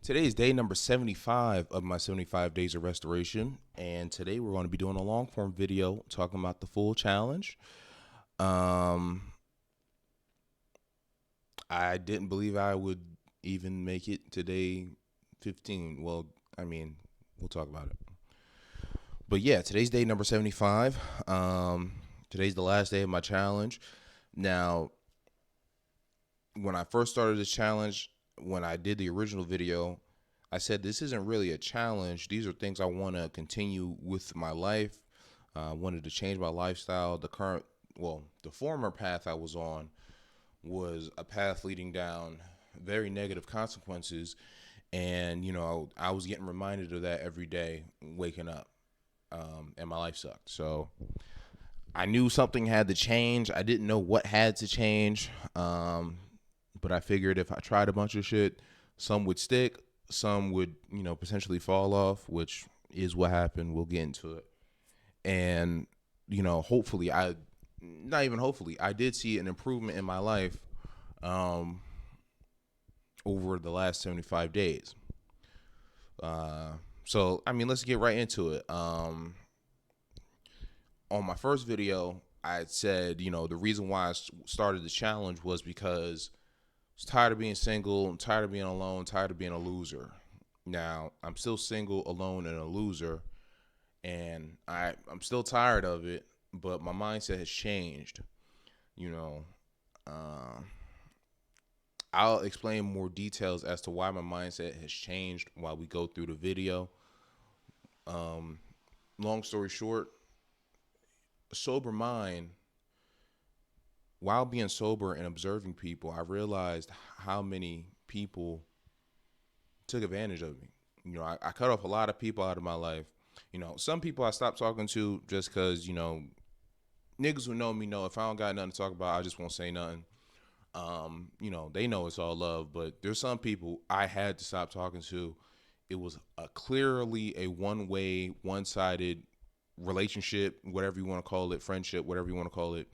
Today is day number 75 of my 75 days of restoration, and today we're going to be doing a long form video talking about the full challenge. Um, I didn't believe I would even make it to day 15. Well, we'll talk about it. But yeah, today's day number 75. Today's the last day of my challenge. Now, when I first started this challenge, when I did the original video, I said this isn't really a challenge. These are things I want to continue with my life. I wanted to change my lifestyle. The former path I was on was a path leading down very negative consequences. And, I was getting reminded of that every day waking up. And my life sucked. So I knew something had to change. I didn't know what had to change. But I figured if I tried a bunch of shit, some would stick, some would, potentially fall off, which is what happened. We'll get into it. And, hopefully, I did see an improvement in my life over the last 75 days. Let's get right into it. On my first video, I said, the reason why I started the challenge was because I was tired of being single, I'm tired of being alone, tired of being a loser. Now, I'm still single, alone, and a loser, and I'm still tired of it, but my mindset has changed. Uh, I'll explain more details as to why my mindset has changed while we go through the video. Long story short, a sober mind, while being sober and observing people, I realized how many people took advantage of me. I cut off a lot of people out of my life. Some people I stopped talking to just because, niggas who know me know if I don't got nothing to talk about, I just won't say nothing. They know it's all love, but there's some people I had to stop talking to. It was clearly a one-way, one-sided relationship, whatever you want to call it, friendship, whatever you want to call it.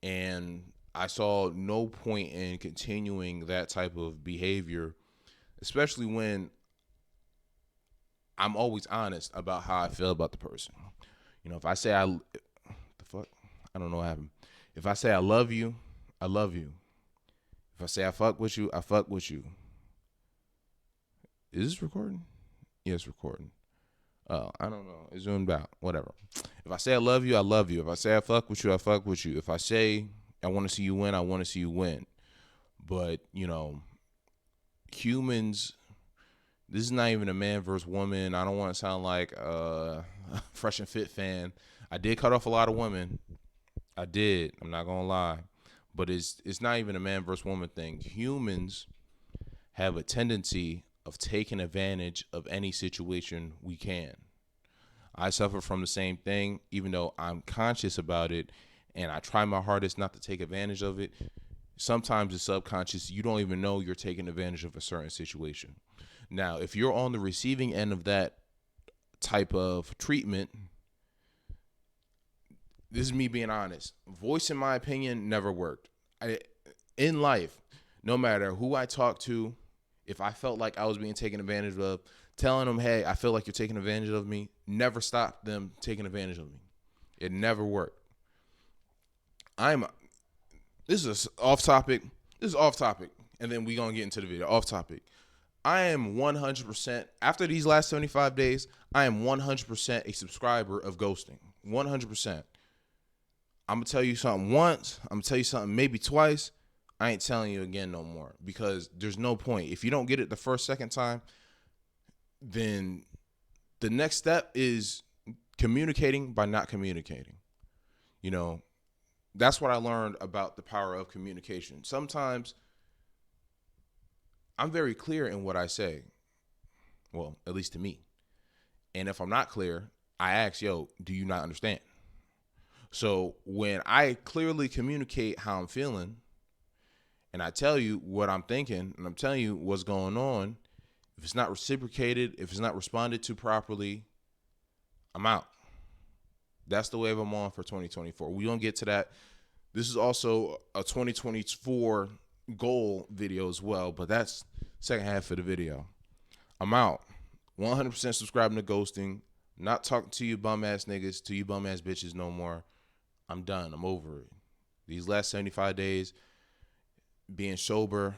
And I saw no point in continuing that type of behavior, especially when I'm always honest about how I feel about the person. If I say the fuck, I don't know what happened. If I say I love you, I love you. If I say I fuck with you, I fuck with you. Is this recording? Yeah, it's recording. Oh, I don't know. It's zoomed out. Whatever. If I say I love you, I love you. If I say I fuck with you, I fuck with you. If I say I want to see you win, I want to see you win. But, humans, this is not even a man versus woman. I don't want to sound like a Fresh and Fit fan. I did cut off a lot of women. I did. I'm not going to lie. But it's not even a man versus woman thing. Humans have a tendency of taking advantage of any situation we can. I suffer from the same thing, even though I'm conscious about it and I try my hardest not to take advantage of it. Sometimes it's subconscious. You don't even know you're taking advantage of a certain situation. Now, if you're on the receiving end of that type of treatment, this is me being honest. Voicing my opinion never worked. In life, no matter who I talk to, if I felt like I was being taken advantage of, telling them, hey, I feel like you're taking advantage of me, never stopped them taking advantage of me. It never worked. This is off topic. This is off topic. And then we're going to get into the video. Off topic. I am 100%, after these last 75 days, I am 100% a subscriber of ghosting. 100%. I'm going to tell you something once. I'm going to tell you something maybe twice. I ain't telling you again no more because there's no point. If you don't get it the first, second time, then the next step is communicating by not communicating. That's what I learned about the power of communication. Sometimes I'm very clear in what I say. Well, at least to me. And if I'm not clear, I ask, yo, do you not understand? So when I clearly communicate how I'm feeling, and I tell you what I'm thinking, and I'm telling you what's going on, if it's not reciprocated, if it's not responded to properly, I'm out. That's the wave I'm on for 2024. We don't get to that. This is also a 2024 goal video as well, but that's second half of the video. I'm out. 100% subscribing to ghosting. Not talking to you bum ass niggas, to you bum ass bitches no more. I'm done. I'm over it. These last 75 days, being sober,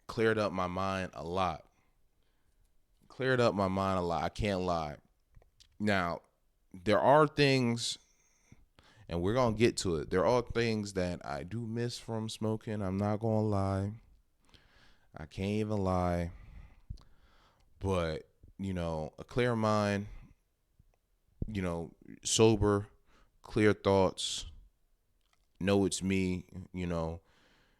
cleared up my mind a lot. Cleared up my mind a lot. I can't lie. Now, there are things, and we're going to get to it. There are things that I do miss from smoking. I'm not going to lie. I can't even lie. But, a clear mind, sober, clear thoughts, know it's me,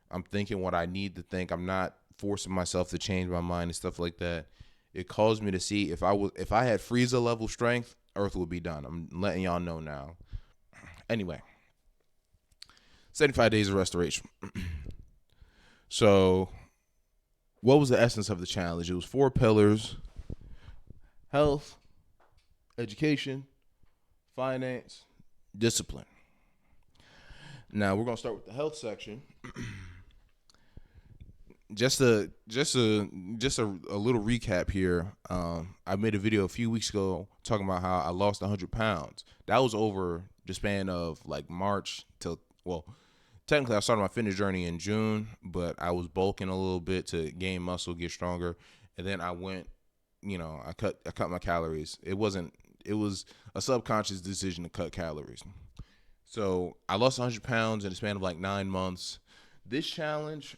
I'm thinking what I need to think. I'm not forcing myself to change my mind and stuff like that. It caused me to see if I had Frieza level strength, Earth would be done. I'm letting y'all know now. Anyway, 75 days of restoration. So, what was the essence of the challenge? It was 4 pillars: health, education, finance, discipline. Now we're gonna start with the health section. Just a little recap here. I made a video a few weeks ago talking about how I lost 100 pounds. That was over the span of like March till, technically I started my fitness journey in June, but I was bulking a little bit to gain muscle, get stronger, and then I went, I cut my calories. It was a subconscious decision to cut calories. So I lost 100 pounds in the span of like 9 months. This challenge,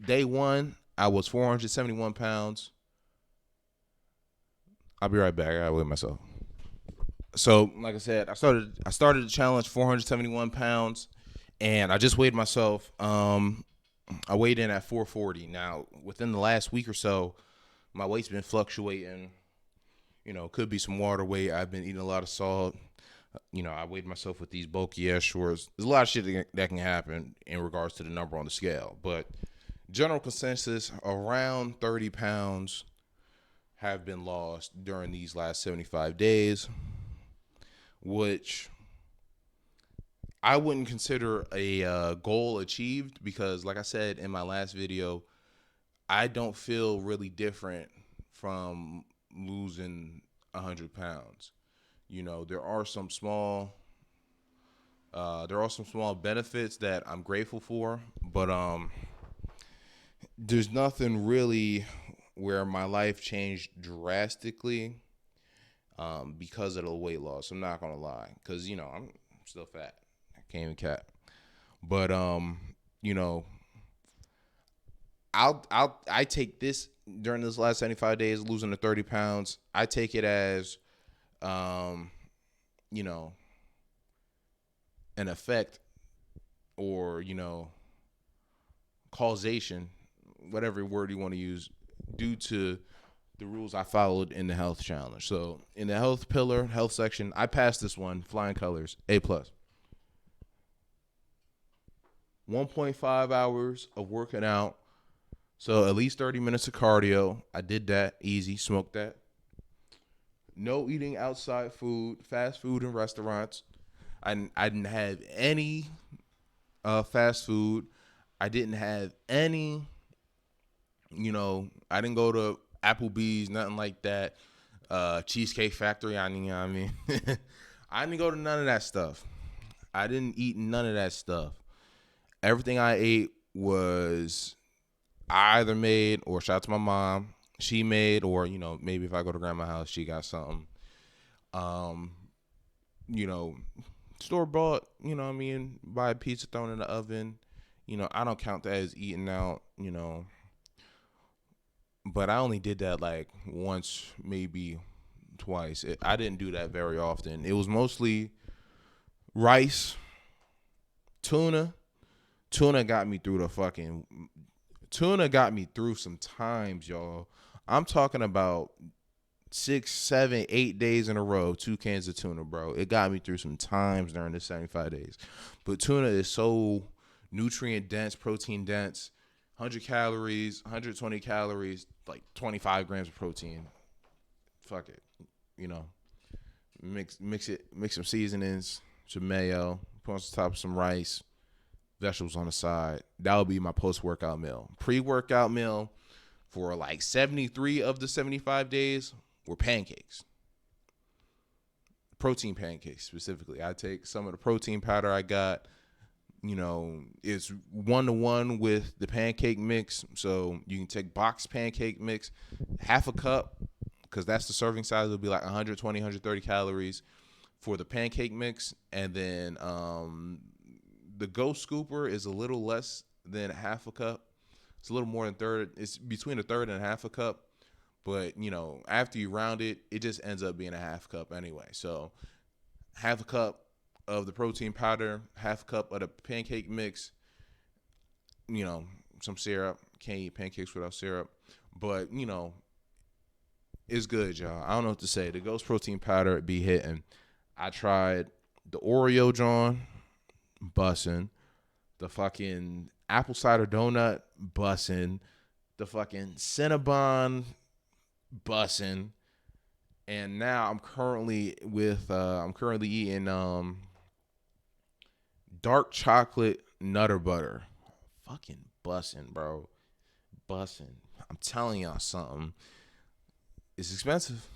day 1, I was 471 pounds. I'll be right back. I gotta weigh myself. So, like I said, I started the challenge 471 pounds, and I just weighed myself. I weighed in at 440. Now, within the last week or so, my weight's been fluctuating. Could be some water weight. I've been eating a lot of salt. I weighed myself with these bulky ass shorts. There's a lot of shit that can happen in regards to the number on the scale. But general consensus, around 30 pounds have been lost during these last 75 days, which I wouldn't consider a goal achieved because, like I said in my last video, I don't feel really different from losing 100 pounds. There are some small benefits that I'm grateful for, but there's nothing really where my life changed drastically because of the weight loss. I'm not gonna lie, because I'm still fat. I can't even cap. But I take this during this last 75 days, losing the 30 pounds. I take it as an effect or, causation, whatever word you want to use, due to the rules I followed in the health challenge. So in the health pillar, health section, I passed this one, flying colors, A+. 1.5 hours of working out. So at least 30 minutes of cardio. I did that, easy, smoked that. No eating outside food, fast food in restaurants. I didn't have any fast food. I didn't have any, I didn't go to Applebee's, nothing like that. Cheesecake Factory, I mean. I didn't go to none of that stuff. I didn't eat none of that stuff. Everything I ate was I either made, or shout out to my mom, she made, or, maybe if I go to grandma's house, she got something. Store bought, buy a pizza thrown in the oven. I don't count that as eating out, but I only did that like once, maybe twice. I didn't do that very often. It was mostly rice, tuna. Tuna got me through some times, y'all. I'm talking about 6, 7, 8 days in a row, 2 cans of tuna, bro. It got me through some times during the 75 days. But tuna is so nutrient dense, protein dense, 100 calories, 120 calories, like 25 grams of protein. Fuck it. Mix some seasonings, some mayo, put on top of some rice, vegetables on the side. That would be my post-workout meal. Pre-workout meal, for like 73 of the 75 days were pancakes. Protein pancakes specifically. I take some of the protein powder I got. It's 1-to-1 with the pancake mix. So you can take boxed pancake mix, half a cup, because that's the serving size. It'll be like 120, 130 calories for the pancake mix. And then the Ghost Scooper is a little less than half a cup. It's a little more than third. It's between a third and half a cup. But, after you round it, it just ends up being a half cup anyway. So half a cup of the protein powder, half a cup of the pancake mix, some syrup. Can't eat pancakes without syrup. But, it's good, y'all. I don't know what to say. The Ghost protein powder be hitting. I tried the Oreo John, bussin'. The fucking apple cider donut, bussin'. The fucking Cinnabon, bussin'. And now I'm currently eating dark chocolate Nutter Butter. Fucking bussin', bro. Bussin'. I'm telling y'all something. It's expensive.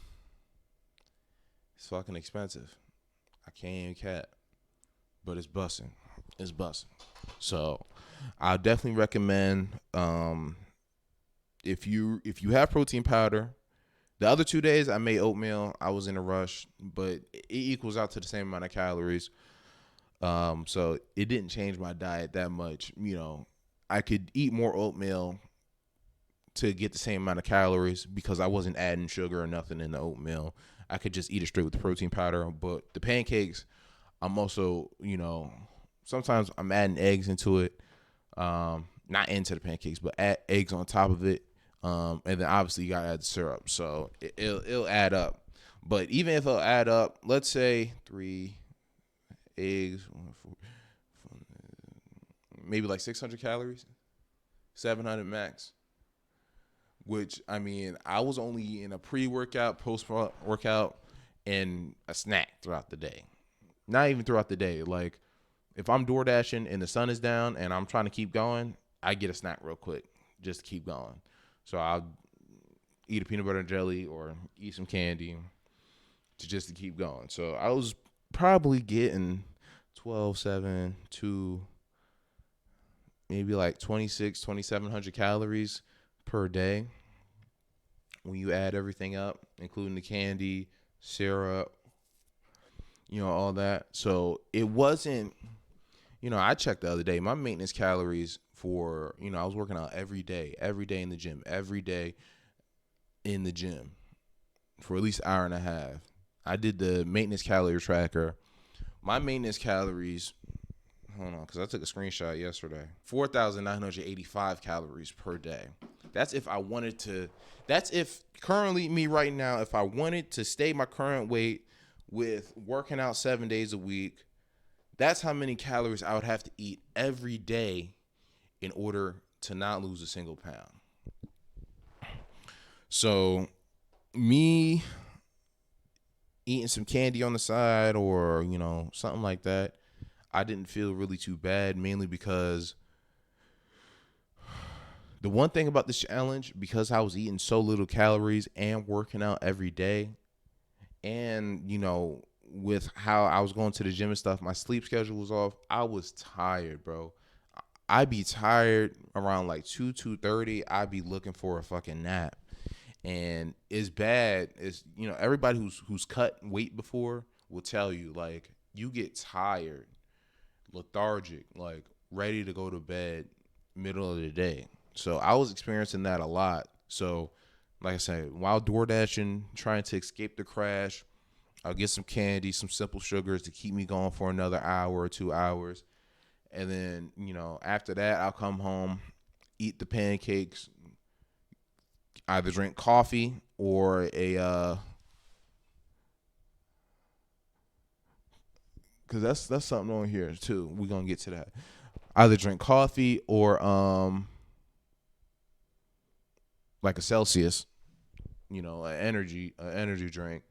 It's fucking expensive. I can't even cap. But it's bussin'. It's bussin'. So I definitely recommend if you have protein powder. The other 2 days I made oatmeal. I was in a rush, but it equals out to the same amount of calories. So it didn't change my diet that much. I could eat more oatmeal to get the same amount of calories because I wasn't adding sugar or nothing in the oatmeal. I could just eat it straight with the protein powder. But the pancakes, I'm also, sometimes I'm adding eggs into it. Not into the pancakes, but add eggs on top of it. And then obviously you gotta add the syrup, so it'll add up. But even if it'll add up, let's say 3 eggs, maybe like 600 calories, 700 max. Which I was only eating a pre-workout, post-workout, and a snack throughout the day. Not even throughout the day. Like if I'm door dashing and the sun is down and I'm trying to keep going, I get a snack real quick just to keep going. So I'll eat a peanut butter and jelly or eat some candy to keep going. So I was probably getting 12,700 to maybe like 2,700 calories per day when you add everything up, including the candy, syrup, all that. So it wasn't, I checked the other day. My maintenance calories for, I was working out every day in the gym for at least an hour and a half. I did the maintenance calorie tracker. My maintenance calories, hold on, because I took a screenshot yesterday, 4,985 calories per day. That's if currently me right now, if I wanted to stay my current weight with working out 7 days a week, that's how many calories I would have to eat every day in order to not lose a single pound. So me eating some candy on the side or, something like that, I didn't feel really too bad, mainly because the one thing about this challenge, because I was eating so little calories and working out every day, and, with how I was going to the gym and stuff, my sleep schedule was off. I was tired, bro. I'd be tired around like 2:30. I'd be looking for a fucking nap. And it's bad. It's, everybody who's cut weight before will tell you, like, you get tired, lethargic, like ready to go to bed middle of the day. So I was experiencing that a lot. So like I said, while door dashing, trying to escape the crash, I'll get some candy, some simple sugars to keep me going for another hour or 2 hours. And then, after that, I'll come home, eat the pancakes, either drink coffee or because that's something on here too. We're going to get to that. Either drink coffee or like a Celsius, an energy drink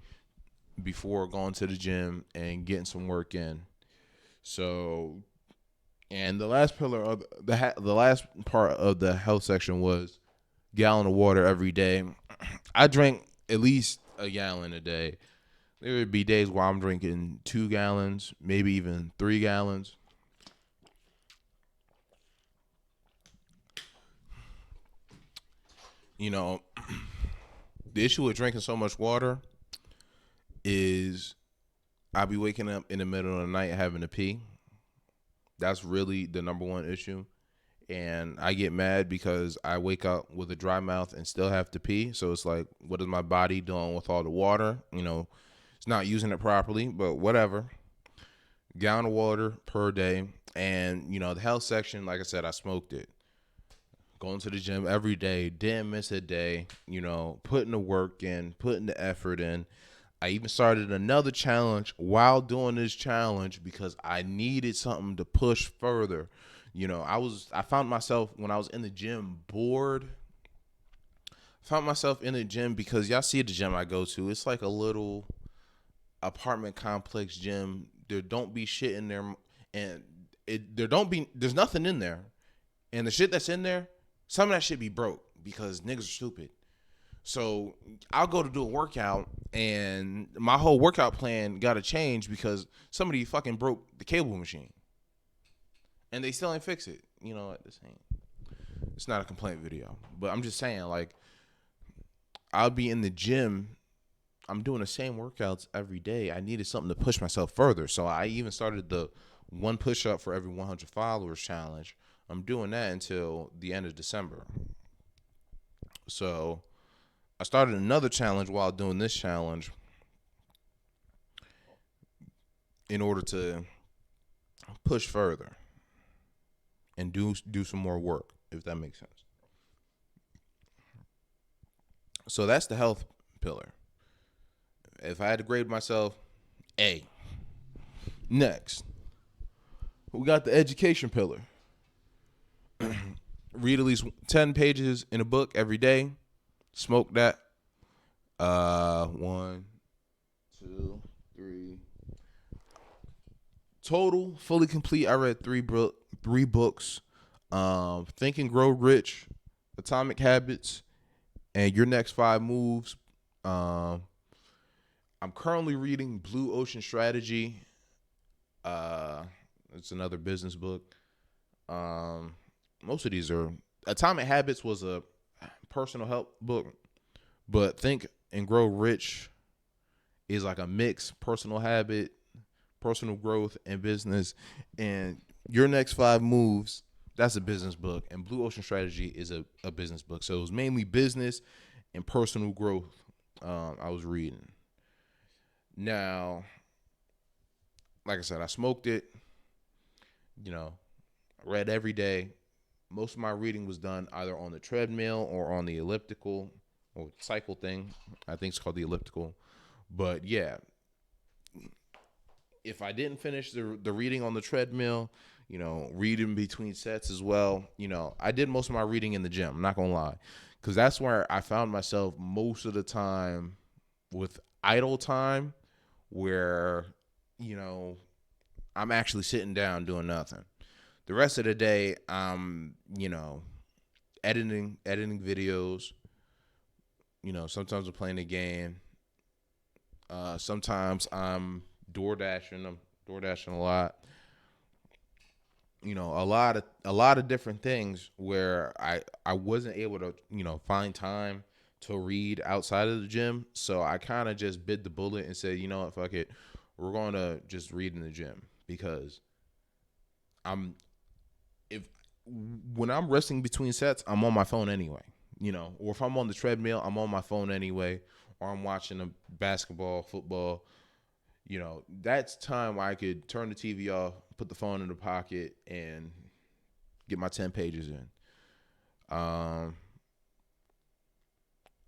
before going to the gym and getting some work in. So, and the last pillar of the last part of the health section was gallon of water every day. I drink at least a gallon a day. There would be days where I'm drinking 2 gallons, maybe even 3 gallons. You know, the issue with drinking so much water is I'll be waking up in the middle of the night having to pee. That's really the number one issue. And I get mad because I wake up with a dry mouth and still have to pee. So it's like, what is my body doing with all the water? It's not using it properly, but whatever. Gallon of water per day. And, the health section, like I said, I smoked it. Going to the gym every day, didn't miss a day, putting the work in, putting the effort in. I even started another challenge while doing this challenge because I needed something to push further. I found myself when I was in the gym bored. Found myself in the gym because y'all see the gym I go to. It's like a little apartment complex gym. There don't be shit in there, and there's nothing in there. And the shit that's in there, some of that shit be broke because niggas are stupid. So I'll go to do a workout, and my whole workout plan got to change because somebody fucking broke the cable machine. And they still ain't fix it. You know what? It's not a complaint video. But I'm just saying, like, I'll be in the gym. I'm doing the same workouts every day. I needed something to push myself further. So I even started the 1 push-up for every 100 followers challenge. I'm doing that until the end of December. So I started another challenge while doing this challenge in order to push further and do some more work, if that makes sense. So that's the health pillar. If I had to grade myself, A. Next, we got the education pillar. Read at least 10 pages in a book every day. Smoke that. 1, 2, 3. Total, fully complete. I read three books. Think and Grow Rich, Atomic Habits, and Your Next 5 Moves. I'm currently reading Blue Ocean Strategy. It's another business book. Most of these are Atomic Habits was a personal help book, but Think and Grow Rich is like a mix: personal habit, personal growth, and business. And Your Next 5 Moves, that's a business book, and Blue Ocean Strategy is a business book. So it was mainly business and personal growth I was reading. Now, like I said, I smoked it. I read every day. Most of my reading was done either on the treadmill or on the elliptical or cycle thing. I think it's called the elliptical. But yeah, if I didn't finish the reading on the treadmill, reading between sets as well, I did most of my reading in the gym. I'm not going to lie. Because that's where I found myself most of the time with idle time where, I'm actually sitting down doing nothing. The rest of the day, I'm, editing videos. Sometimes I'm playing a game. Sometimes I'm DoorDashing. I'm DoorDashing a lot. A lot of different things where I wasn't able to, find time to read outside of the gym. So I kind of just bit the bullet and said, you know what, fuck it. We're going to just read in the gym because when I'm resting between sets, I'm on my phone anyway, or if I'm on the treadmill, I'm on my phone anyway, or I'm watching a basketball, football, that's time where I could turn the TV off, put the phone in the pocket, and get my 10 pages in.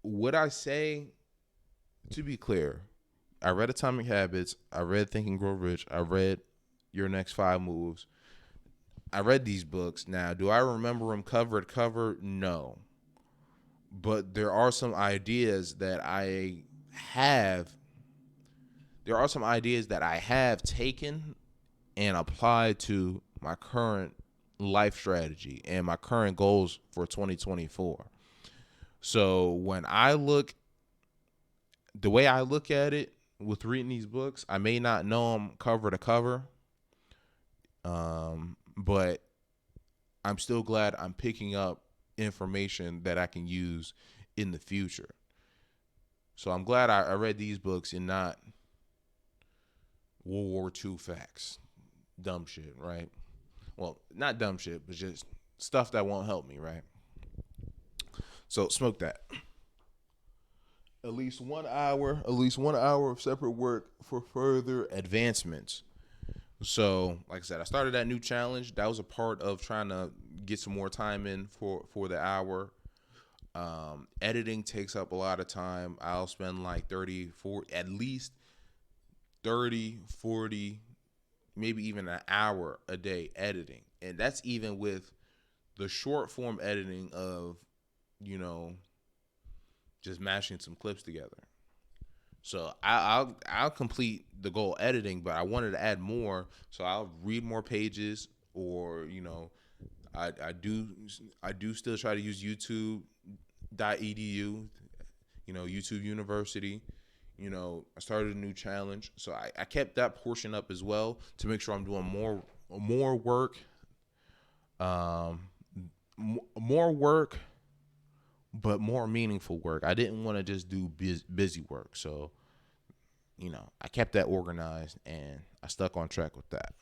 Would I say, to be clear, I read Atomic Habits, I read Think and Grow Rich, I read Your Next 5 Moves. I read these books. Now, do I remember them cover to cover? No. But there are some ideas that I have. There are some ideas that I have taken and applied to my current life strategy and my current goals for 2024. So the way I look at it with reading these books, I may not know them cover to cover, but I'm still glad I'm picking up information that I can use in the future. So I'm glad I read these books and not World War II facts. Dumb shit, right? Well, not dumb shit, but just stuff that won't help me, right? So smoke that. At least 1 hour of separate work for further advancements. So, like I said, I started that new challenge. That was a part of trying to get some more time in for the hour. Editing takes up a lot of time. I'll spend like 30, 40, at least 30, 40, maybe even an hour a day editing. And that's even with the short form editing of, you know, just mashing some clips together. So I'll complete the goal editing, but I wanted to add more. So I'll read more pages, or I do still try to use YouTube.edu, YouTube University. I started a new challenge, so I kept that portion up as well to make sure I'm doing more work, more work, but more meaningful work. I didn't want to just do busy work, so I kept that organized and I stuck on track with that.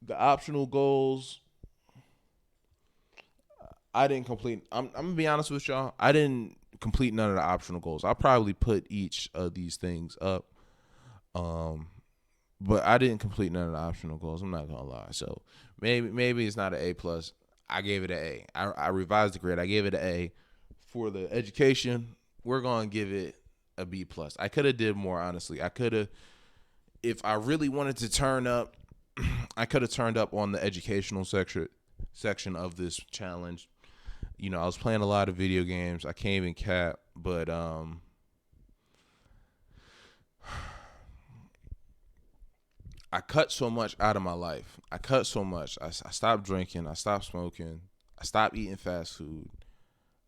The optional goals, I didn't complete. I'm gonna be honest with y'all. I didn't complete none of the optional goals. I'll probably put each of these things up, but I didn't complete none of the optional goals. I'm not gonna lie. So maybe it's not an A plus. I gave it an A. I revised the grade. I gave it an A. For the education, we're gonna give it a B plus. I could have did more, honestly. I could have, if I really wanted to turn up, I could have turned up on the educational section of this challenge. I was playing a lot of video games. I can't even cap, but I cut so much out of my life. I cut so much. I stopped drinking. I stopped smoking. I stopped eating fast food.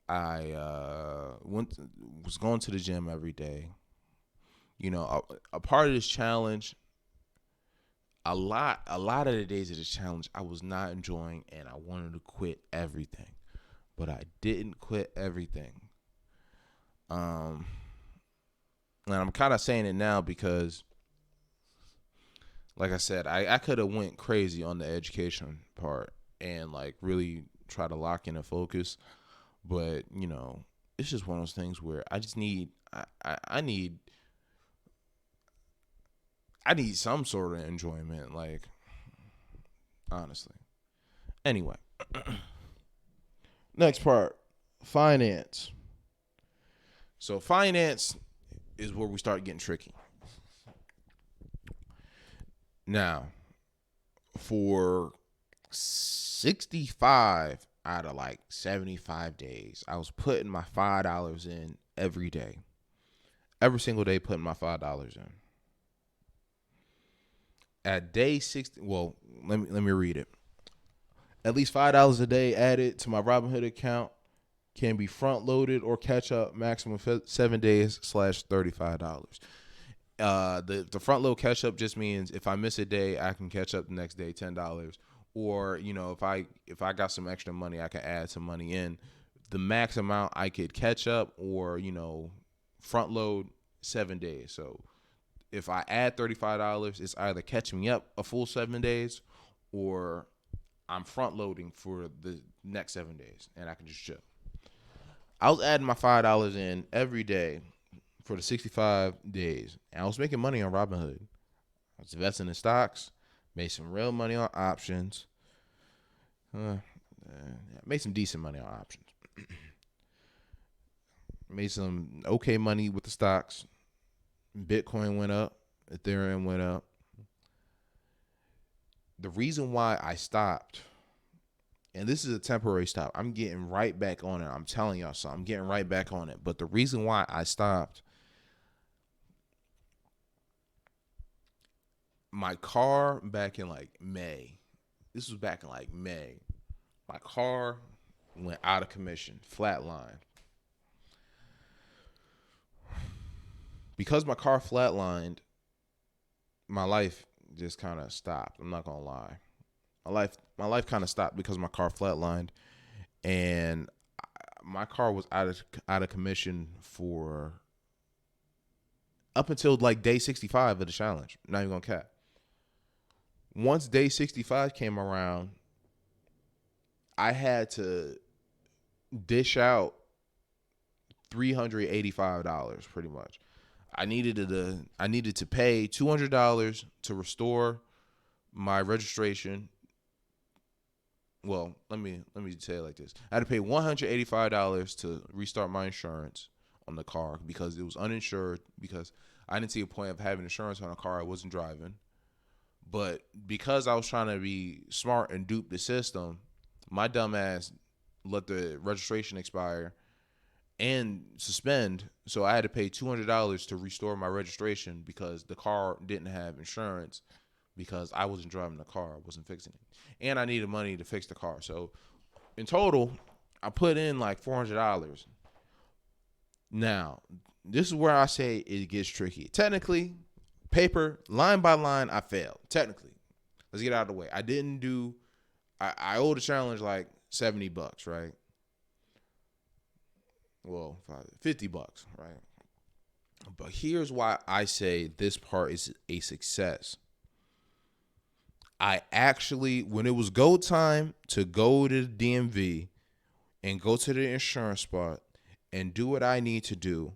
I was going to the gym every day. A part of this challenge, a lot of the days of this challenge, I was not enjoying, and I wanted to quit everything, but I didn't quit everything. And I'm kind of saying it now because, like I said, I could have went crazy on the education part and like really try to lock in and focus, but it's just one of those things where I just need I need some sort of enjoyment, like, honestly. Anyway, next part, finance. So finance is where we start getting tricky. Now, for 65 out of like 75 days, I was putting my $5 in every day. Every single day, putting my $5 in. At day 60, well, let me read it. At least $5 a day added to my Robinhood account can be front loaded or catch up maximum 7 days /$35. The front load catch up just means if I miss a day, I can catch up the next day $10. Or if I got some extra money, I can add some money in. The max amount I could catch up or front load 7 days. So if I add $35, it's either catching me up a full 7 days or I'm front loading for the next 7 days and I can just chill. I was adding my $5 in every day for the 65 days. And I was making money on Robinhood. I was investing in stocks, made some real money on options. Made some decent money on options. Made some okay money with the stocks. Bitcoin went up. Ethereum went up. The reason why I stopped, and this is a temporary stop, I'm getting right back on it. I'm telling y'all something. I'm getting right back on it. But the reason why I stopped, my car back in like May. This was back in like May. My car went out of commission, flatline. Because my car flatlined, my life just kind of stopped. I'm not gonna lie. My life kind of stopped because my car flatlined, and my car was out of commission for up until like day 65 of the challenge. Not even gonna cap. Once day 65 came around, I had to dish out $385 pretty much. I needed to pay $200 to restore my registration. Well, let me say it like this. I had to pay $185 to restart my insurance on the car because it was uninsured, because I didn't see a point of having insurance on a car I wasn't driving. But because I was trying to be smart and dupe the system, my dumb ass let the registration expire and suspend. So I had to pay $200 to restore my registration because the car didn't have insurance, because I wasn't driving the car. I wasn't fixing it. And I needed money to fix the car. So in total, I put in like $400. Now, this is where I say it gets tricky. Technically, paper, line by line, I failed. Technically. Let's get out of the way. I owed the challenge like $70, right? Well, $50, right? But here's why I say this part is a success. I actually, when it was go time to go to the DMV and go to the insurance spot and do what I need to do,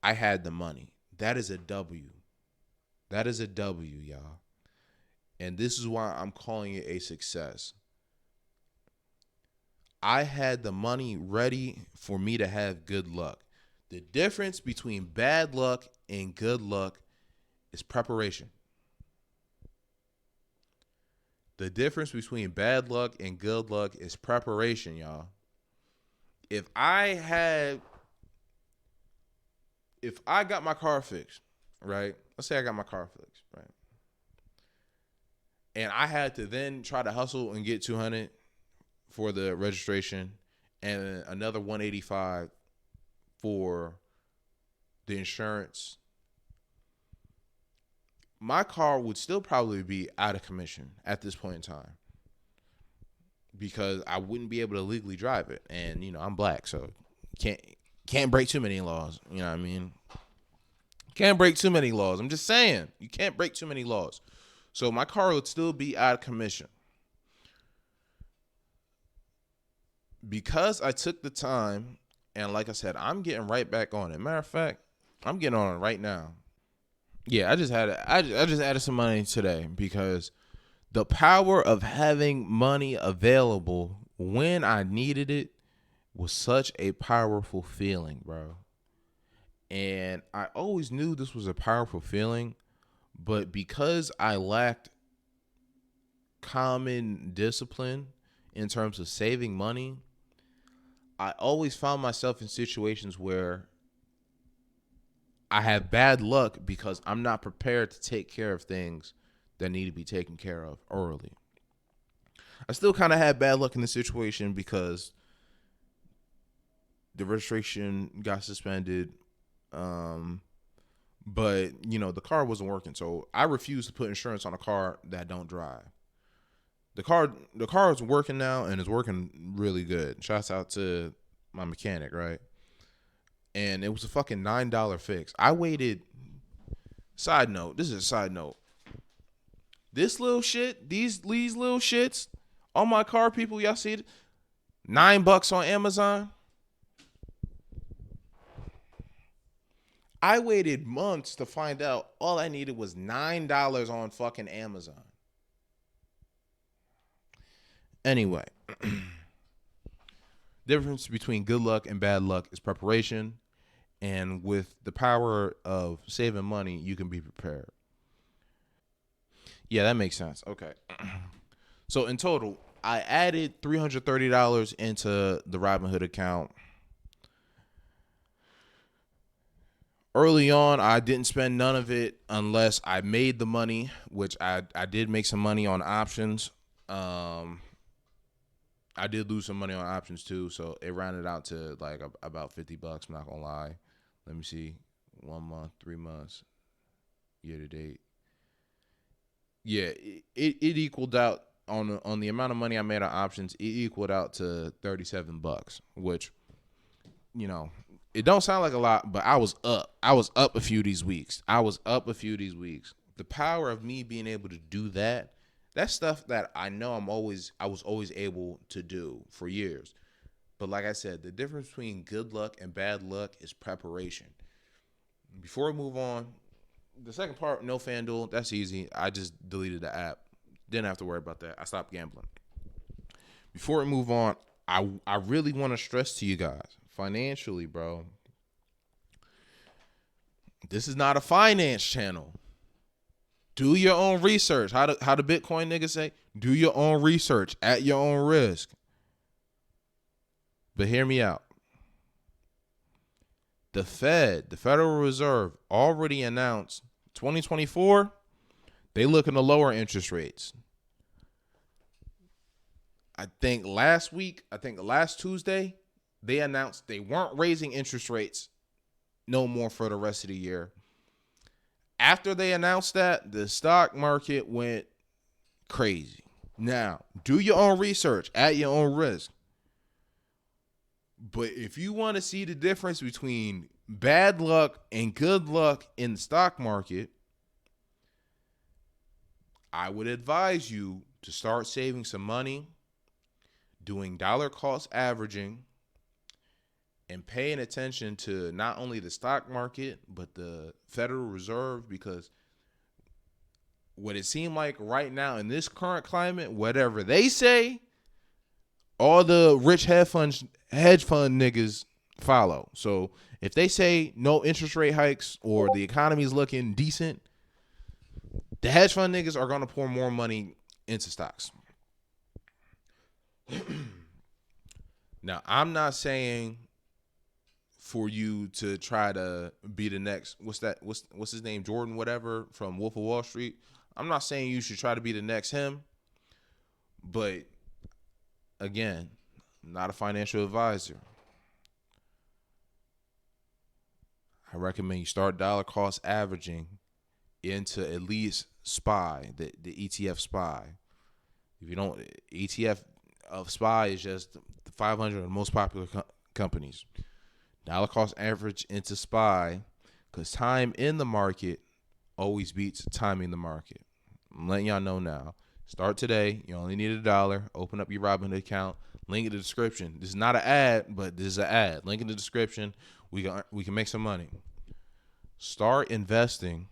I had the money. That is a W. That is a W, y'all. And this is why I'm calling it a success. I had the money ready for me to have good luck. The difference between bad luck and good luck is preparation. The difference between bad luck and good luck is preparation, y'all. If I got my car fixed, right? Let's say I got my car fixed, right? And I had to then try to hustle and get 200 for the registration and another 185 for the insurance, my car would still probably be out of commission at this point in time, because I wouldn't be able to legally drive it. And, I'm black, so can't break too many laws. You know what I mean? Can't break too many laws. I'm just saying, you can't break too many laws. So my car would still be out of commission. Because I took the time, and like I said, I'm getting right back on it. Matter of fact, I'm getting on it right now. Yeah, I just added some money today, because the power of having money available when I needed it was such a powerful feeling, bro. And I always knew this was a powerful feeling, but because I lacked common discipline in terms of saving money, I always found myself in situations where I have bad luck because I'm not prepared to take care of things that need to be taken care of early. I still kind of had bad luck in the situation because the registration got suspended. But the car wasn't working, so I refused to put insurance on a car that don't drive. The car is working now, and it's working really good. Shouts out to my mechanic, right? And it was a fucking $9 fix. I waited. Side note. This is a side note. This little shit, these little shits on my car, people, y'all see it? $9 on Amazon. I waited months to find out all I needed was $9 on fucking Amazon. Anyway, difference between good luck and bad luck is preparation. And with the power of saving money, you can be prepared. Yeah, that makes sense. Okay. So in total, I added $330 into the Robinhood account. Early on, I didn't spend none of it unless I made the money, which I did make some money on options. I I did lose some money on options too, so it rounded out to like about $50. I'm not gonna lie. Let me see, 1 month, 3 months, year to date. Yeah, it equaled out on the amount of money I made on options. It equaled out to $37, which it don't sound like a lot, but I was up. I was up a few of these weeks. The power of me being able to do that. That's stuff that I know I was always able to do for years. But like I said, the difference between good luck and bad luck is preparation. Before we move on, the second part, no FanDuel, that's easy. I just deleted the app. Didn't have to worry about that. I stopped gambling. Before we move on, I really want to stress to you guys, financially, bro, this is not a finance channel. Do your own research. How the Bitcoin niggas say? Do your own research at your own risk. But hear me out. The Fed, the Federal Reserve, already announced 2024, they looking to lower interest rates. I think last Tuesday, they announced they weren't raising interest rates no more for the rest of the year. After they announced that, the stock market went crazy. Now, do your own research at your own risk. But if you want to see the difference between bad luck and good luck in the stock market, I would advise you to start saving some money, doing dollar cost averaging, and paying attention to not only the stock market, but the Federal Reserve, because what it seemed like right now in this current climate, whatever they say, all the rich hedge fund niggas follow. So if they say no interest rate hikes or the economy is looking decent, the hedge fund niggas are going to pour more money into stocks. Now, I'm not saying for you to try to be the next, what's his name, Jordan whatever from Wolf of Wall Street. I'm not saying you should try to be the next him, but again, not a financial advisor. I recommend you start dollar cost averaging into at least SPY, the ETF SPY. If you don't, ETF of SPY is just the 500 of the most popular companies. Dollar cost average into SPY, because time in the market always beats timing the market. I'm letting y'all know now. Start today. You only need $1. Open up your Robinhood account. Link in the description. This is not an ad, but this is an ad. Link in the description. We can make some money. Start investing.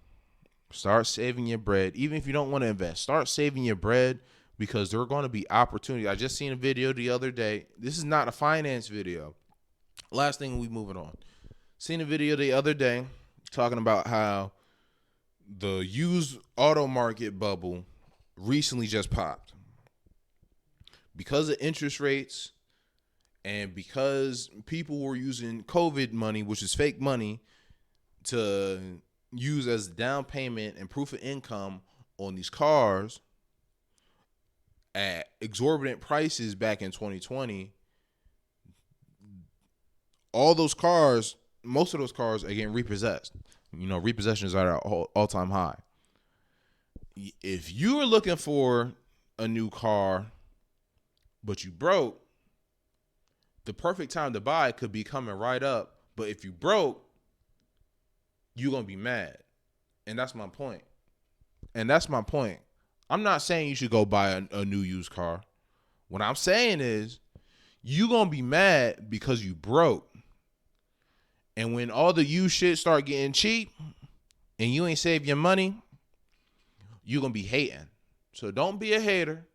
Start saving your bread. Even if you don't want to invest, start saving your bread, because there are going to be opportunities. I just seen a video the other day. This is not a finance video. Last thing, we moving on. Seen a video the other day talking about how the used auto market bubble recently just popped because of interest rates and because people were using COVID money, which is fake money, to use as down payment and proof of income on these cars at exorbitant prices back in 2020. All those cars, most of those cars are getting repossessed. Repossessions are at an all-time high. If you are looking for a new car, but you broke, the perfect time to buy could be coming right up. But if you broke, you're going to be mad. And that's my point. I'm not saying you should go buy a new used car. What I'm saying is you're going to be mad because you broke. And when all the used shit start getting cheap and you ain't save your money, you're going to be hating. So don't be a hater.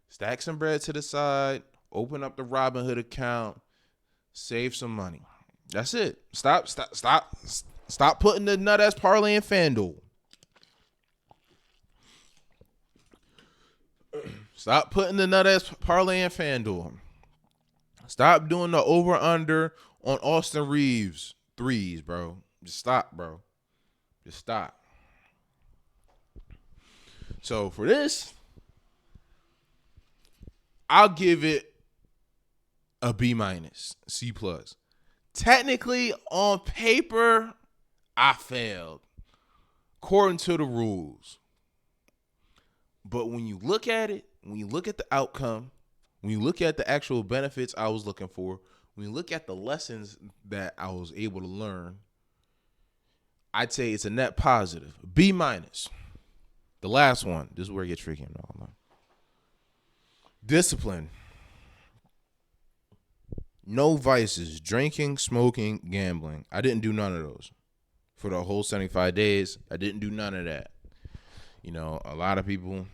Stack some bread to the side. Open up the Robinhood account. Save some money. That's it. Stop putting the nut ass parlay in FanDuel. Stop putting the nut ass parlay in FanDuel. Stop doing the over under on Austin Reeves threes, bro. Just stop, bro. Just stop. So for this, I'll give it a B minus, C plus. Technically, on paper, I failed according to the rules. But when you look at it, when you look at the outcome, when you look at the actual benefits I was looking for, when you look at the lessons that I was able to learn, I'd say it's a net positive. B minus. The last one. This is where it gets tricky. No. Discipline. No vices. Drinking, smoking, gambling. I didn't do none of those. For the whole 75 days, I didn't do none of that. You know, a lot of people,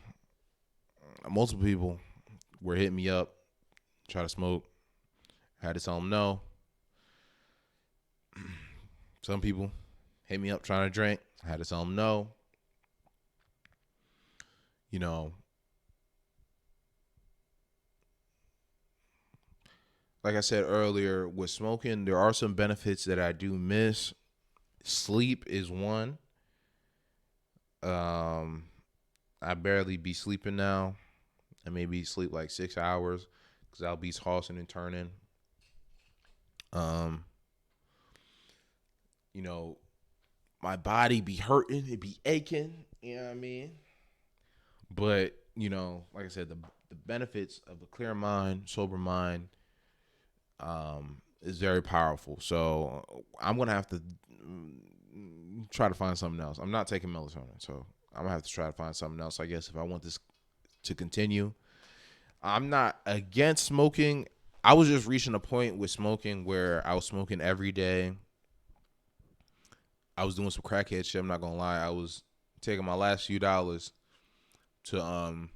multiple people were hitting me up, try to smoke. I had to tell them no. Some people hit me up trying to drink. I had to tell them no. You know, like I said earlier, with smoking, there are some benefits that I do miss. Sleep is one. I barely be sleeping now. I maybe sleep like 6 hours because I'll be tossing and turning. You know, my body be hurting, it be aching. You know what I mean? But you know, like I said, the benefits of a clear mind, sober mind, is very powerful. So I'm gonna have to try to find something else. I'm not taking melatonin, so I'm gonna have to try to find something else, I guess, if I want this to continue. I'm not against smoking. I was just reaching a point with smoking where I was smoking every day. I was doing some crackhead shit. I'm not gonna lie. I was taking my last few dollars to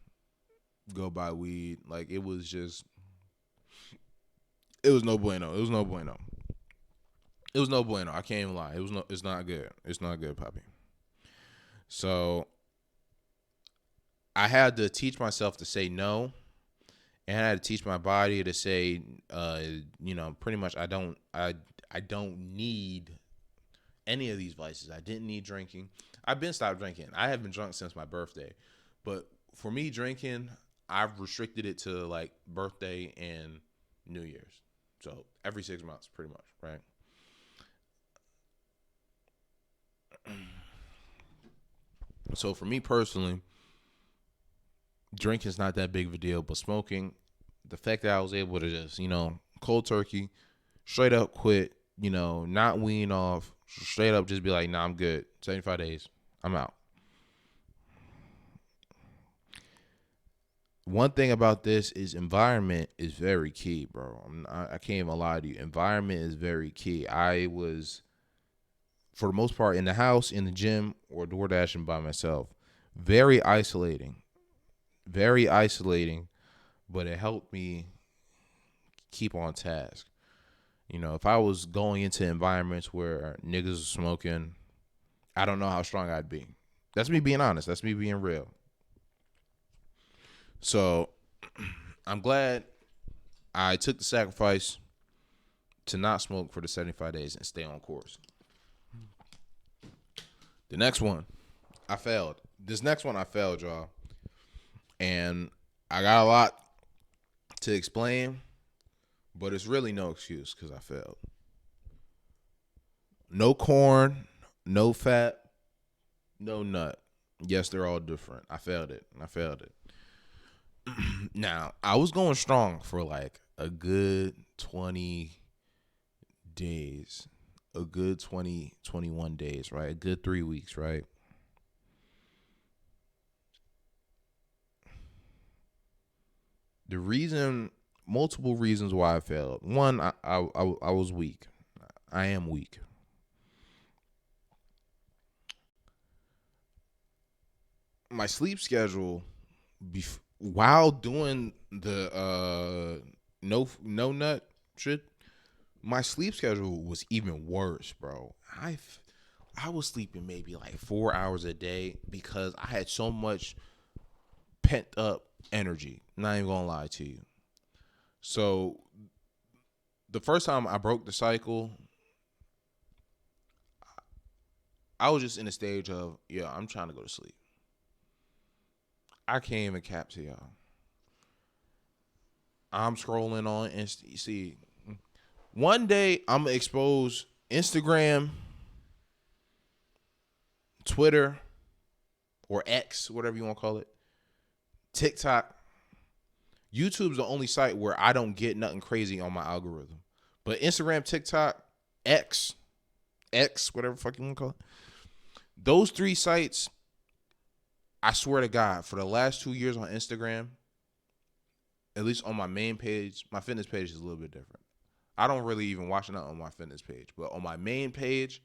go buy weed. Like it was no bueno. It was no bueno. It was no bueno. I can't even lie. It's not good. It's not good, Poppy. So I had to teach myself to say no, and I had to teach my body to say, pretty much I don't need any of these vices. I didn't need drinking. I've been stopped drinking. I have been drunk since my birthday, but for me drinking, I've restricted it to like birthday and New Year's. So every 6 months, pretty much, right? So for me personally, drinking's not that big of a deal, but smoking, the fact that I was able to just, cold turkey, straight up quit, not wean off, straight up just be like, nah, I'm good. 75 days, I'm out. One thing about this is environment is very key, bro. I can't even lie to you. Environment is very key. I was, for the most part, in the house, in the gym, or door dashing by myself. Very isolating. Very isolating, but it helped me keep on task. If I was going into environments where niggas are smoking, I don't know how strong I'd be. That's me being honest. That's me being real. So I'm glad I took the sacrifice to not smoke for the 75 days and stay on course. The next one, I failed. This next one, I failed, y'all. And I got a lot to explain, but it's really no excuse because I failed. No corn, no fat, no nut. Yes, they're all different. I failed it. Now, I was going strong for like a good 20 days. A good 20, 21 days, right? A good 3 weeks, right? Multiple reasons why I failed. One, I was weak. I am weak. My sleep schedule, while doing the no nut shit, my sleep schedule was even worse, bro. I was sleeping maybe like 4 hours a day because I had so much pent up energy. Not even gonna lie to you. So the first time I broke the cycle, I was just in a stage of, yeah, I'm trying to go to sleep. I can't even cap to y'all. I'm scrolling on and see. One day I'm gonna expose Instagram, Twitter, or X, whatever you want to call it, TikTok. YouTube's the only site where I don't get nothing crazy on my algorithm. But Instagram, TikTok, X, whatever the fuck you want to call it, those three sites, I swear to God, for the last 2 years on Instagram, at least on my main page, my fitness page is a little bit different. I don't really even watch nothing on my fitness page. But on my main page,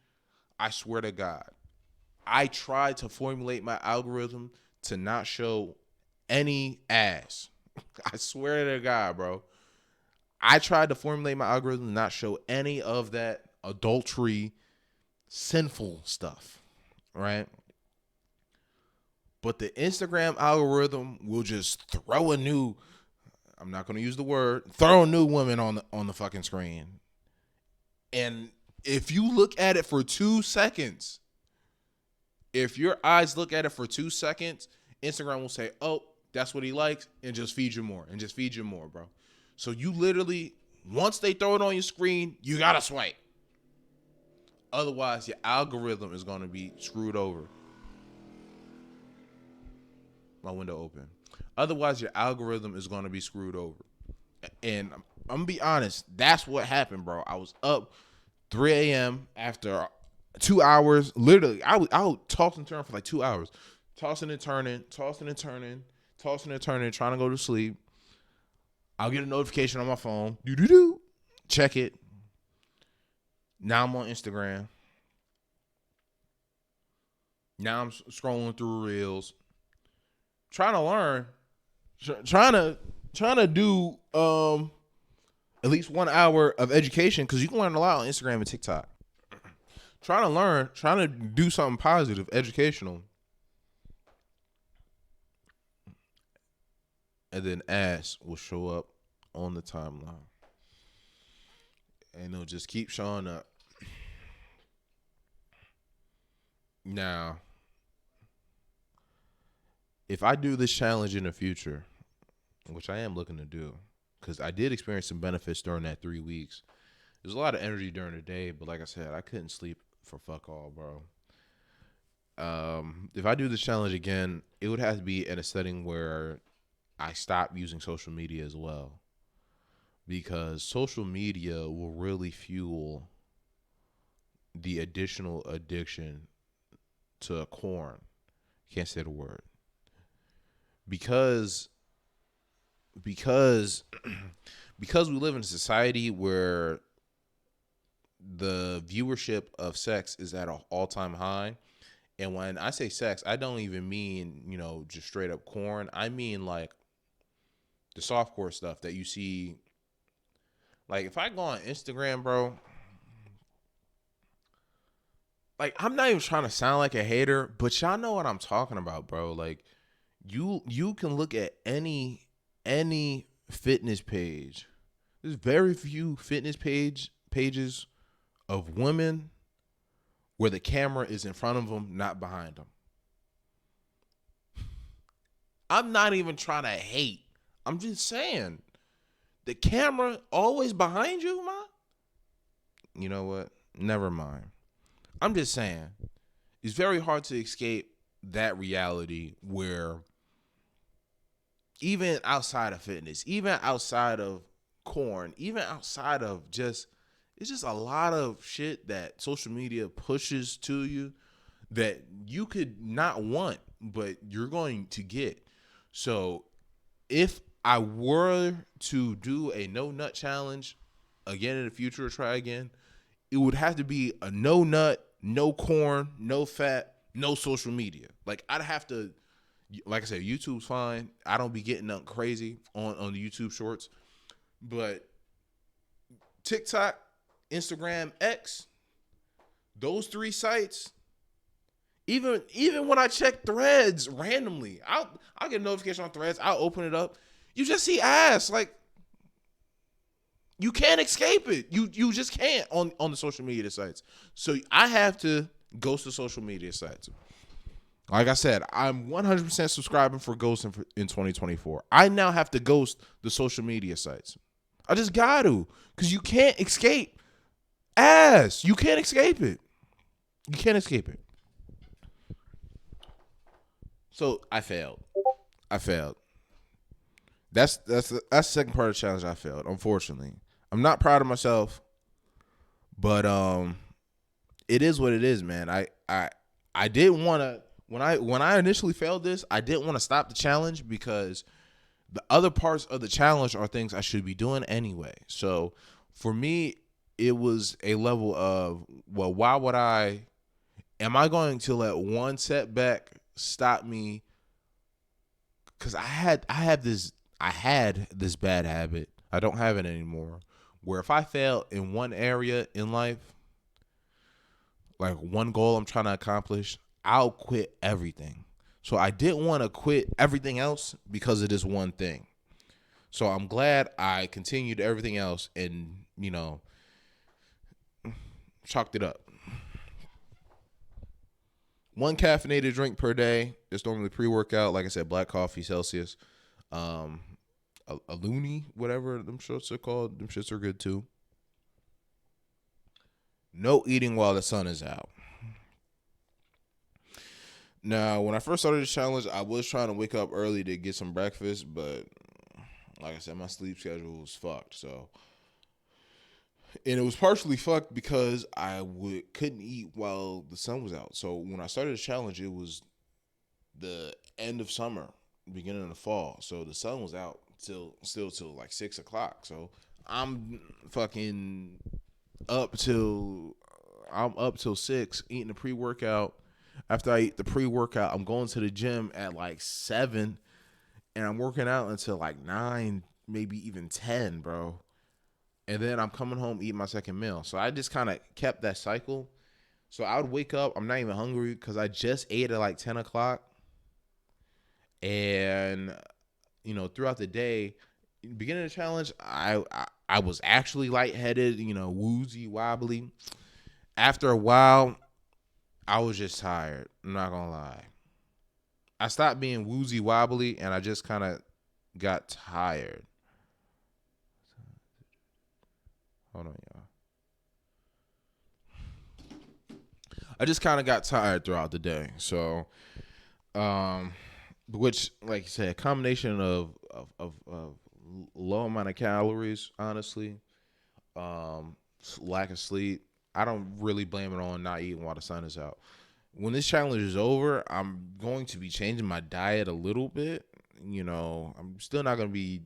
I swear to God, I tried to formulate my algorithm to not show any ass. I swear to God, bro. I tried to formulate my algorithm to not show any of that adultery, sinful stuff, right? But the Instagram algorithm will just throw a new, I'm not going to use the word, throw a new woman on the fucking screen. And if you look at it for 2 seconds, if your eyes look at it for 2 seconds, Instagram will say, oh, that's what he likes, and just feed you more, and just feed you more, bro. So you literally, once they throw it on your screen, you got to swipe. Otherwise, your algorithm is going to be screwed over. My window open. Otherwise, your algorithm is going to be screwed over. And I'm going to be honest, that's what happened, bro. I was up 3 a.m. after 2 hours. Literally, I would toss and turn for like 2 hours. Tossing and turning, trying to go to sleep. I'll get a notification on my phone. Check it. Now I'm on Instagram. Now I'm scrolling through Reels. Trying to learn. Trying to do at least 1 hour of education, because you can learn a lot on Instagram and TikTok. Trying to learn, trying to do something positive, educational. And then ass will show up on the timeline. And it'll just keep showing up. Now, if I do this challenge in the future, which I am looking to do, because I did experience some benefits during that 3 weeks. There's a lot of energy during the day, but like I said, I couldn't sleep for fuck all, bro. If I do this challenge again, it would have to be in a setting where I stop using social media as well, because social media will really fuel the additional addiction to corn. Can't say the word. Because we live in a society where the viewership of sex is at an all-time high. And when I say sex, I don't even mean, just straight up corn. I mean like the softcore stuff that you see. Like if I go on Instagram, bro, like I'm not even trying to sound like a hater, but y'all know what I'm talking about, bro. Like you can look at any fitness page. There's very few fitness pages of women where the camera is in front of them, not behind them. I'm not even trying to hate. I'm just saying, the camera always behind you, man. You know what? Never mind. I'm just saying, it's very hard to escape that reality where even outside of fitness, even outside of corn, even outside of it's just a lot of shit that social media pushes to you that you could not want, but you're going to get. So if I were to do a no nut challenge again in the future, or try again, it would have to be a no nut, no corn, no fat, no social media. Like I'd have to, like I said, YouTube's fine. I don't be getting nothing crazy on the YouTube shorts, but TikTok, Instagram, X, those three sites, even when I check Threads randomly, I'll get a notification on Threads. I'll open it up. You just see ass. Like, you can't escape it. You just can't on the social media sites. So I have to ghost the social media sites. Like I said, I'm 100% subscribing for Ghost in 2024. I now have to ghost the social media sites. I just got to, because you can't escape ass. You can't escape it. You can't escape it. So I failed. I failed. That's the second part of the challenge. I failed. Unfortunately, I'm not proud of myself, but it is what it is, man. I didn't want to when I initially failed this. I didn't want to stop the challenge because the other parts of the challenge are things I should be doing anyway. So for me, it was a level of, well, why would I? Am I going to let one setback stop me? Because I had this bad habit. I don't have it anymore. Where if I fail in one area in life, like one goal I'm trying to accomplish, I'll quit everything. So I didn't want to quit everything else because of this one thing. So I'm glad I continued everything else and, chalked it up. One caffeinated drink per day. It's normally pre-workout. Like I said, black coffee, Celsius. A loony, whatever them shits are called. Them shits are good too. No eating while the sun is out. Now, when I first started this challenge, I was trying to wake up early to get some breakfast, but like I said, my sleep schedule was fucked. So, and it was partially fucked because I couldn't eat while the sun was out. So when I started this challenge, it was the end of summer, beginning of the fall. So the sun was out till like 6:00. So I'm fucking I'm up till 6 eating the pre-workout. After I eat the pre-workout, I'm going to the gym at like 7 and I'm working out until like 9, maybe even 10, bro. And then I'm coming home eating my second meal. So I just kind of kept that cycle. So I would wake up, I'm not even hungry because I just ate at like 10 o'clock. And, throughout the day, beginning of the challenge, I was actually lightheaded, woozy, wobbly. After a while, I was just tired. I'm not going to lie. I stopped being woozy, wobbly, and I just kind of got tired. Hold on, y'all. I just kind of got tired throughout the day. So, which, like you said, a combination of low amount of calories, honestly, lack of sleep. I don't really blame it on not eating while the sun is out. When this challenge is over, I'm going to be changing my diet a little bit. I'm still not going to be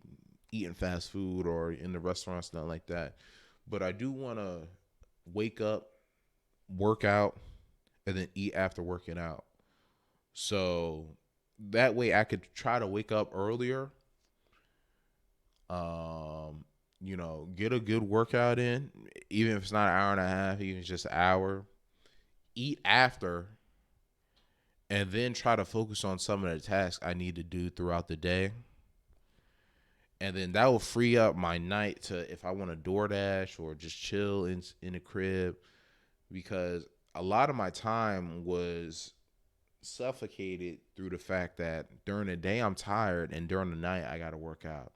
eating fast food or in the restaurants, nothing like that. But I do want to wake up, work out, and then eat after working out. So that way I could try to wake up earlier. Get a good workout in, even if it's not an hour and a half, even if it's just an hour. Eat after, and then try to focus on some of the tasks I need to do throughout the day. And then that will free up my night to, if I want to DoorDash or just chill in the crib, because a lot of my time was suffocated through the fact that during the day I'm tired and during the night I got to work out.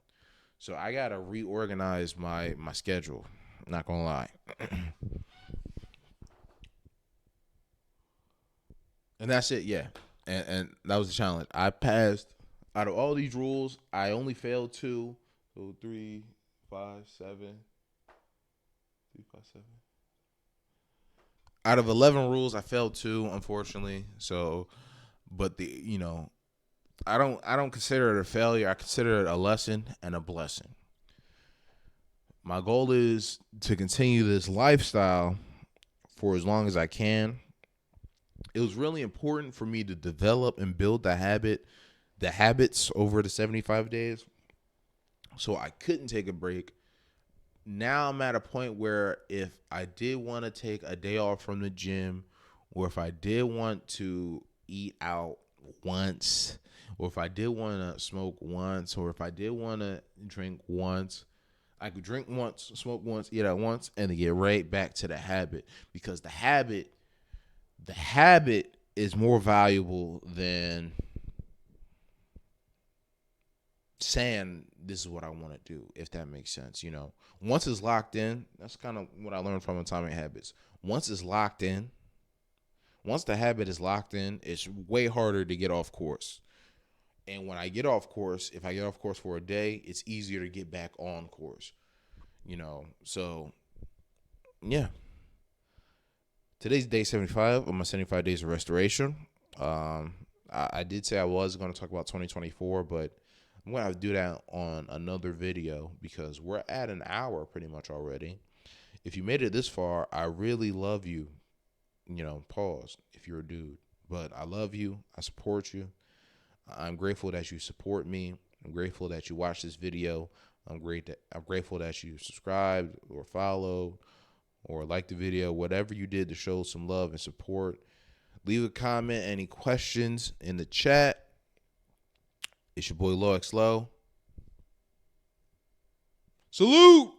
So I got to reorganize my schedule. Not going to lie. And that's it, yeah. And that was the challenge. I passed. Out of all these rules, I only failed 2. So 3, 5, 7. 3, 5, 7. Out of 11 rules, I failed 2, unfortunately. So, but I don't consider it a failure. I consider it a lesson and a blessing. My goal is to continue this lifestyle for as long as I can. It was really important for me to develop and build the habits over the 75 days. So I couldn't take a break. Now I'm at a point where if I did want to take a day off from the gym, or if I did want to eat out once, or if I did want to smoke once, or if I did want to drink once, I could drink once, smoke once, eat out once, and then get right back to the habit. Because the habit is more valuable than saying this is what I want to do, if that makes sense. Once it's locked in, that's kind of what I learned from Atomic Habits. Once it's locked in, once the habit is locked in, it's way harder to get off course. And when I get off course, if I get off course for a day, it's easier to get back on course. So yeah. Today's day 75 of my 75 days of restoration. I did say I was going to talk about 2024, but I'm going to have to do that on another video because we're at an hour pretty much already. If you made it this far, I really love you. Pause if you're a dude. But I love you. I support you. I'm grateful that you support me. I'm grateful that you watched this video. I'm grateful that you subscribed or followed or like the video, whatever you did to show some love and support. Leave a comment, any questions in the chat. It's your boy Low X Low. Salute!